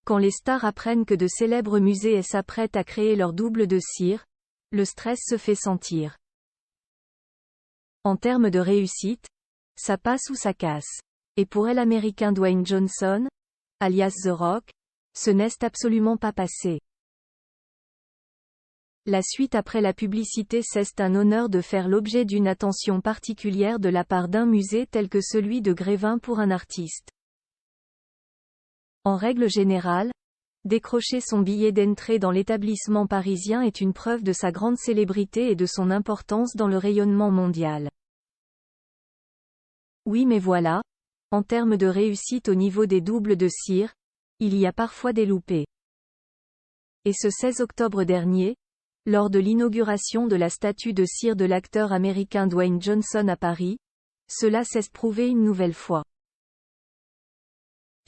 Quand les stars apprennent que de célèbres musées s'apprêtent à créer leur double de cire, le stress se fait sentir. En termes de réussite, ça passe ou ça casse. Et pour l'Américain Dwayne Johnson, alias The Rock, ce n'est absolument pas passé. La suite après la publicité, c'est un honneur de faire l'objet d'une attention particulière de la part d'un musée tel que celui de Grévin pour un artiste. En règle générale, décrocher son billet d'entrée dans l'établissement parisien est une preuve de sa grande célébrité et de son importance dans le rayonnement mondial. Oui, mais voilà, en termes de réussite au niveau des doubles de cire, il y a parfois des loupés. Et ce 16 octobre dernier, lors de l'inauguration de la statue de cire de l'acteur américain Dwayne Johnson à Paris, cela s'est prouvé une nouvelle fois.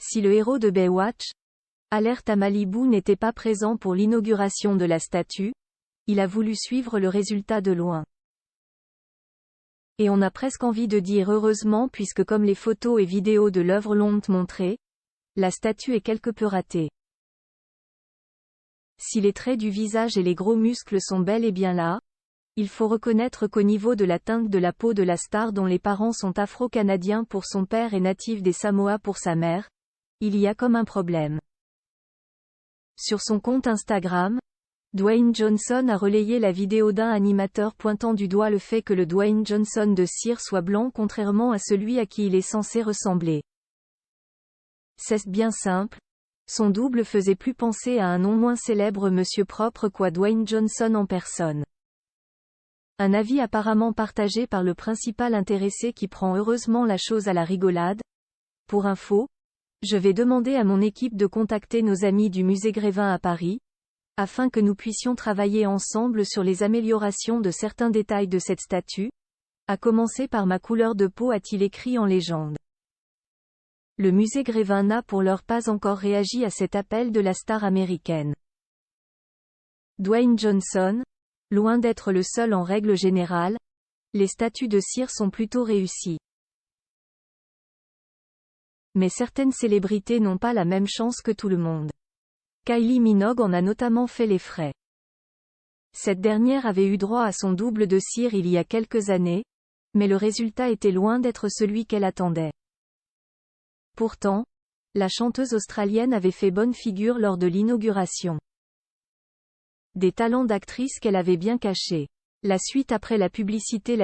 Si le héros de Baywatch, Alerte à Malibu, n'était pas présent pour l'inauguration de la statue, il a voulu suivre le résultat de loin. Et on a presque envie de dire heureusement, puisque comme les photos et vidéos de l'œuvre l'ont montré, la statue est quelque peu ratée. Si les traits du visage et les gros muscles sont bel et bien là, il faut reconnaître qu'au niveau de la teinte de la peau de la star, dont les parents sont afro-canadiens pour son père et natifs des Samoa pour sa mère, il y a comme un problème. Sur son compte Instagram, Dwayne Johnson a relayé la vidéo d'un animateur pointant du doigt le fait que le Dwayne Johnson de cire soit blanc contrairement à celui à qui il est censé ressembler. C'est bien simple. Son double faisait plus penser à un non moins célèbre monsieur propre qu'à Dwayne Johnson en personne. Un avis apparemment partagé par le principal intéressé qui prend heureusement la chose à la rigolade. Pour info, je vais demander à mon équipe de contacter nos amis du musée Grévin à Paris, afin que nous puissions travailler ensemble sur les améliorations de certains détails de cette statue, à commencer par ma couleur de peau, a-t-il écrit en légende. Le musée Grévin n'a pour l'heure pas encore réagi à cet appel de la star américaine. Dwayne Johnson, loin d'être le seul en règle générale, les statues de cire sont plutôt réussies. Mais certaines célébrités n'ont pas la même chance que tout le monde. Kylie Minogue en a notamment fait les frais. Cette dernière avait eu droit à son double de cire il y a quelques années, mais le résultat était loin d'être celui qu'elle attendait. Pourtant, la chanteuse australienne avait fait bonne figure lors de l'inauguration. Des talents d'actrice qu'elle avait bien cachés. La suite après la publicité.